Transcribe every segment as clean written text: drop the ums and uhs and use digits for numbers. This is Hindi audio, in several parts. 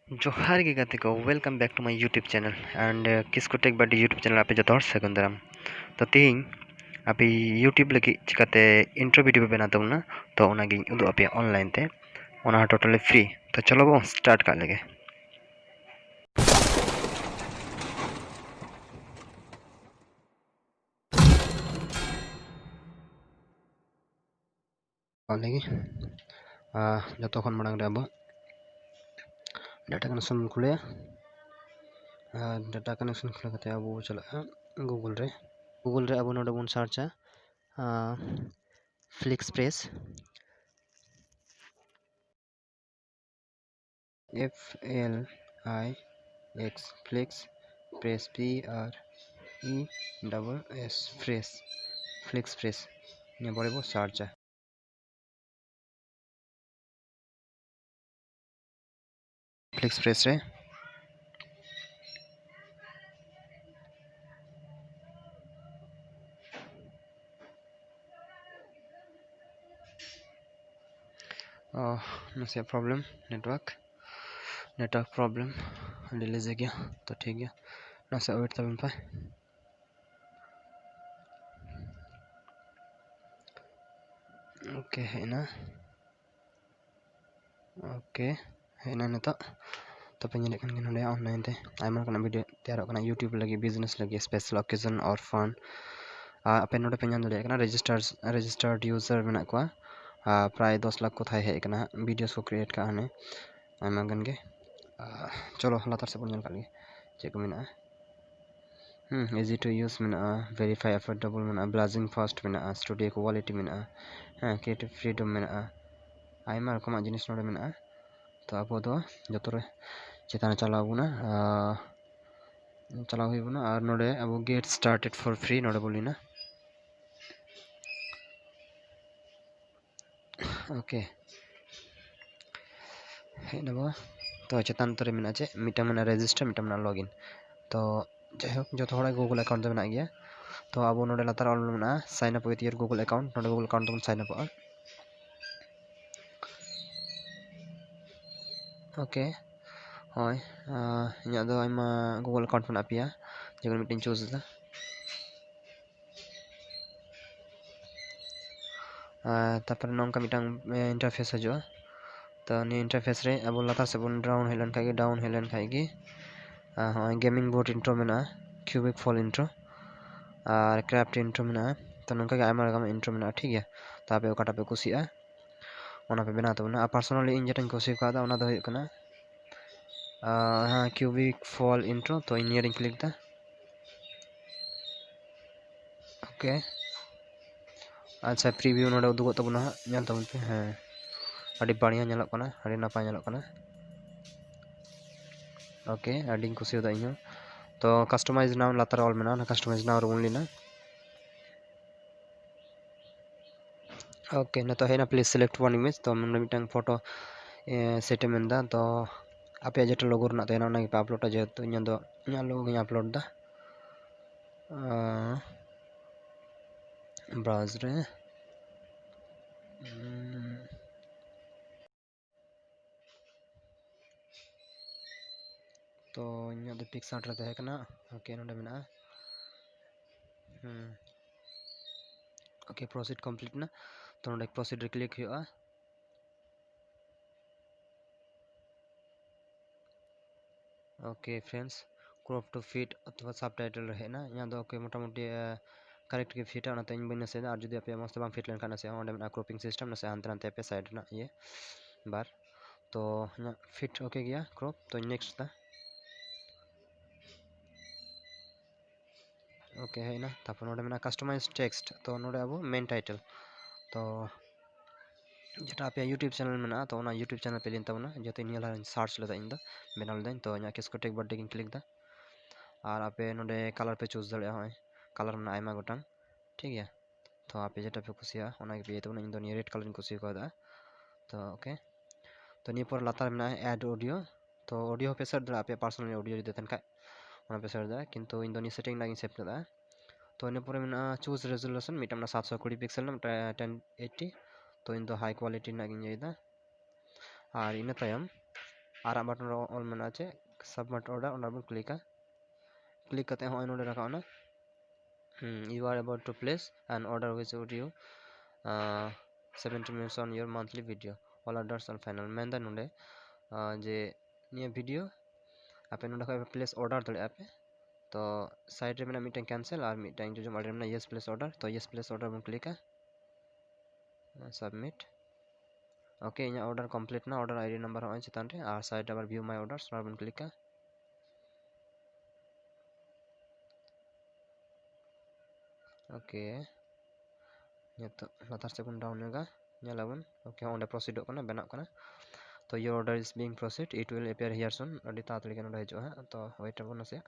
जोहार गे गाते को welcome back to my YouTube channel and किसको टेक बडी यूट्यूब चैनल आप जो सेकंड दाराम तो तीन आप यूट्यूब लगी चिकाते इंट्रो वीडियो बना तबना तो ओनागी उदु आप ऑनलाइन ते ओना टोटली फ्री तो चलो वो स्टार्ट कर लेगे जो तखन मांग रे अब डाटा कनेक्शन खुले डाटा कनेक्शन खुले कते अब चला गूगल रे अब नोडे बन search flix press FLIX flix press PRESS fresh flix press ने बड़े वो सर्च फ्लिक्स प्रेस रे नसे प्रॉब्लम नेटवर्क प्रॉब्लम डिले से गया तो ठीक है नसे वेट तब पे ओके है ना ओके है ना नता तो पे ñele kan ngeen node online te ayma kana video tayar kana YouTube lagi business lagi special occasion or fun ape node pe ñam dole kana registered user mena ko प्राय 10 लाख को थाई है kana वीडियोस को क्रिएट का हने ayma gan ge चलो लातार से बन कर चेक मेना easy to use मेना verify affordable मेना ब्लाउजिंग फास्ट मेना स्टूडियो क्वालिटी मेना क्रिएटिव फ्रीडम मेना ayma रकम जिनिस नोडे मेना तो अब दो जतरे चेतान चलाव बुना हुई बुना और नोडे अब गेट स्टार्टेड फॉर फ्री नोडे बोलिना ओके है ना बा तो चेतान तरे मेना चे मिटा मेना रजिस्टर मिटा मेना लॉगिन तो जायहोक जो थोड़ा गूगल अकाउंट तो मेना गया तो अब नोडे लातार ऑल मेना sign up with your Google account नोडे गूगल अकाउंट तो साइन अप ओके होय इᱧᱟᱹᱜ ᱫᱚ ᱟᱭᱢᱟ ᱜᱩᱜᱚᱞ ᱟᱠᱟᱣᱩᱱᱴ ᱢᱮᱱᱟᱜ ᱯᱮᱭᱟ ᱡᱮᱢᱚᱱ ᱢᱤᱫᱴᱤᱧ ᱪᱩᱡᱽ ᱮᱫᱟ तापर नौका मिटांग इंटरफेस हजूआ तो नि इंटरफेस रे अब लातार से बन डाउन हेलन खाएगी गेमिंग बोर्ड इंट्रो मेना क्यूबिक फॉल इंट्रो और क्राफ्ट इंट्रो मेना तो नौका आयमा रकम इंट्रो मेना ठीक है तो आपे ओकाटा पे कुसिया ओना पे बना तबना पर्सनली इन जेटाñ कुसी कादा ओना दो हुयुग कना क्यूबिक फॉल इंट्रो तो इन क्लिक दा ओके अच्छा प्रीव्यू नोडे उदुगो तबना ñal तबन पे अड़ी बढ़िया ñalok कना अड़ी नापाय ñalok कना ओके अड़ी कुसी दा इño तो कस्टमाइज नाउ लातार ऑल मेना कस्टमाइज नाउ रो ओनली ना ओके ना तो है ना प्लीज सिलेक्ट वन इमेज तो हमने मिटांग फोटो सेट मेंदा तो आपे जेटा लोगो रना तेना ना पे अपलोड जे तो इño दो इña लोगो गिñ अपलोड दा ब्राउज़र रे तो इña दो पिक्सार्ट रे तहे कना ओके नोडे मेना ओके प्रोसीड कंप्लीट ना तो नोडे प्रोसीड रे क्लिक हुआ okay friends crop to fit अथवा सबटाइटल रहे ना यहाँ दो ओके मोटामुटी करेक्ट के फिट है इन बन से और जुदी पे मस्त बाम फिट लेन से ओंडे में क्रॉपिंग सिस्टम से हानते नानते पे साइड ना ये बार तो यहाँ फिट ओके गया क्रॉप तो नेक्स्ट था ओके है ना तापर नोडे में कस्टमाइज टेक्स्ट तो नोडे अब मेन टाइटल तो जेटा आप यूट्यूब चैनल में तो ना यूट्यूब चैनल पे लिन तबना जते नियला सर्च लेदा इन दा बेनाल दाइन तो यहाँ किसको टेक बर्थडे किन क्लिक दा और आप नोडे कलर पे चूज दड़े होय कलर में आयमा गोटांग ठीक है तो आप जेटा पे कुसिया ओना पे तो इन दो नि रेड कलर कुसी को दा तो ओके तो नि पर लातार में ऐड ऑडियो तो ऑडियो पे सर्च दड़ा आप पर्सनल ऑडियो जदि तन का ओना पे सर्च दा किंतु इन दो नि सेटिंग लागिन सेट दा तो इन पर में चूज रेजोल्यूशन मिटम 720 पिक्सल ना 1080 तो इन दो हाई क्वालिटी ना गिन जेदा और इन तायम ᱟᱨᱟᱜ ᱵᱟᱴᱚᱱ ᱨᱮ ᱚᱞ ᱢᱮᱱᱟᱜᱼᱟ ᱪᱮ ᱥᱟᱵᱢᱤᱴ ᱚর্ডার, ᱚᱱᱟ ᱵᱚᱱ ᱠᱞᱤᱠ ᱠᱟᱛᱮ ᱦᱚᱸᱜᱼᱚᱭ ᱱᱚᱰᱮ ᱨᱟᱠᱟᱵ ᱮᱱᱟ you are about to place an order which would you 70 minutes on your monthly video, all orders are final. ᱢᱮᱱᱫᱟ ᱱᱚᱰᱮ ᱡᱮ ᱱᱤᱭᱟᱹ ᱵᱷᱤᱰᱤᱭᱳ ᱟᱯᱮ ᱱᱚᱰᱮ ᱠᱷᱚᱡ ᱯᱞᱮᱥ ᱚর্ডার ᱫᱟᱲᱮᱭᱟᱜᱼᱟ ᱯᱮ। तो साइड रे मेना मिटन कैंसिल और मिटन जो ऑर्डर में यस प्लेस ऑर्डर, तो यस प्लेस ऑर्डर बन क्लिक सबमिट। ओके इन ऑर्डर कंप्लीट ना, ऑर्डर आईडी नंबर हो चितान रे और साइड आवर व्यू माय ऑर्डर्स और बन क्लिक ओके ये तो लातार से बन डाउन होगा नेलाबन। ओके ओंडे प्रोसीड होना बनाव करना, तो your order is being proceed, it will appear here soon, अडी तातड़ी के नोडे हिजुआ। तो वेट बन से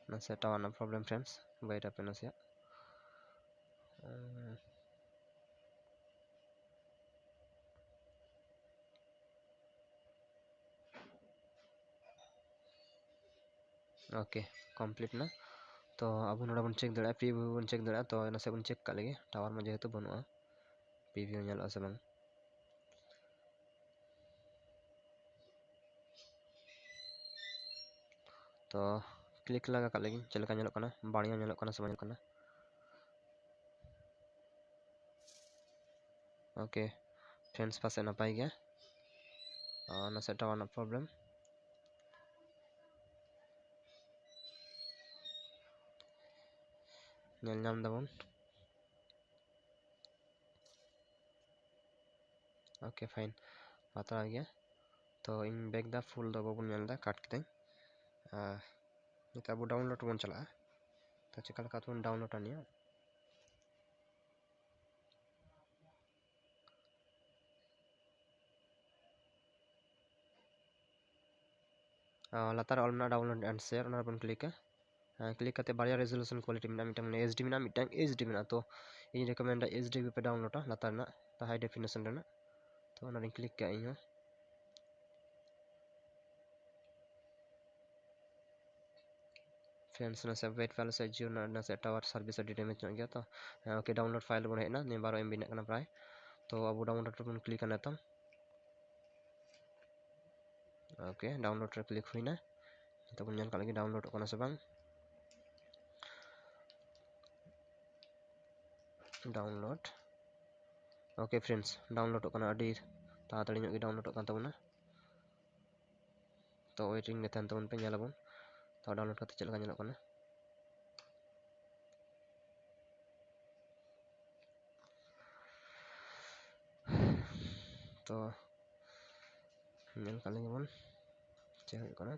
नसे टावर ना प्रॉब्लम फ्रेंड्स, वेट आप नसे ओके कंप्लीट ना। तो अब नोडे बन चेक दड़ा पी व्यू बन चेक दड़ा, तो नसे बन चेक का लगे टावर में जेहेतु बनुआ पी व्यू नेलवा से बांग। तो क्लिक लगा का लगे चलका नेलक कना, बाणिया नेलक कना से बांग कना। ओके फ्रेंड्स पासे नपाय गया नसे टावर ना प्रॉब्लम। नेल नाम दाबन ओके फाइन बाता गया। तो इन बैक दा फुल दा बबन नेल दा काट के नित अब डाउनलोड बन चला। तो चेक लगा तो डाउनलोड आनिया लातार ऑलना डाउनलोड एंड शेयर ओना बन क्लिक क्लिक करते बारिया रेजोल्यूशन क्वालिटी में मिटन एचडी में मिटन एचडी में। तो इन रिकमेंड एचडी पे डाउनलोड लातार ना तो हाई डेफिनेशन रेना, तो ओना क्लिक का इन फ्रेंड्स नसे वेट फाइल से जियो नसे टावर सर्विस अडी डैमेज हो गया। तो ओके डाउनलोड फाइल बन हेना 12 MB ने प्राय। तो अब डाउनलोड बन क्लिक करना तो ओके डाउनलोड रे क्लिक हुई ना, तो बन लगे डाउनलोड करना से बांग डाउनलोड। ओके फ्रेंड्स डाउनलोड करना अडी तातड़ी ᱧᱚᱜ ᱜᱮ डाउनलोड करना तबना। तो वेटिंग ने तहन तबन पे नेलाबन, तो डाउनलोड करते चल लगा करना। तो नेल का लगे बन चेक हो करना।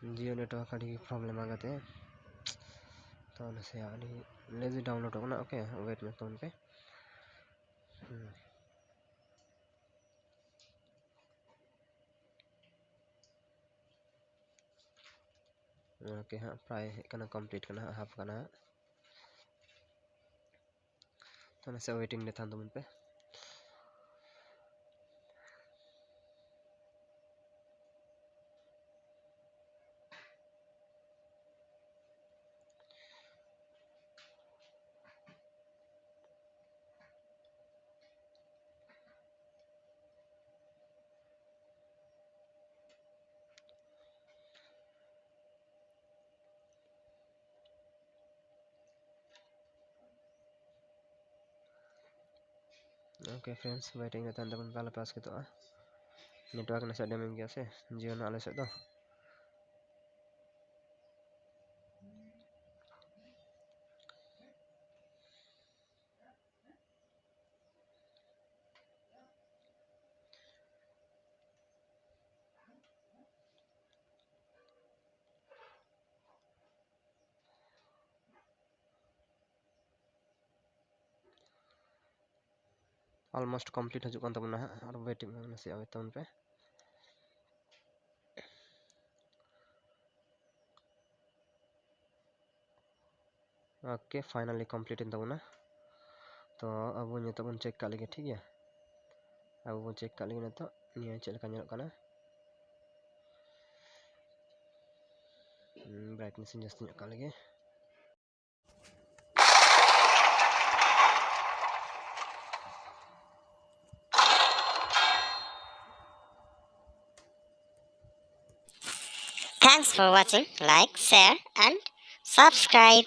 जियो नेटवर्क अड़ी प्रॉब्लम आगते, तो नसे अड़ी लेजी डाउनलोड होना। ओके वेट में तबन पे ओके हाँ प्राय करना कंप्लीट करना हाफ करना। तो नसे वेटिंग ने थान तबन पे ओके फ्रेंड्स वेटिंग ने थान तबन पाला पास के तो नेटवर्क नसे डैमेज गया से जियो ना आले से तो ऑलमोस्ट कंप्लीट हो चुका तबना और वेटिंग नसे आवे तबन पे ओके फाइनली कंप्लीट इन तबना तो अब नितो बन चेक का लगे ठीक है अब बन चेक का लगे नितो निया चेक लेका ñelok kana ब्राइटनेस जस्ती ñok का लगे Thanks for watching. Like, share and subscribe.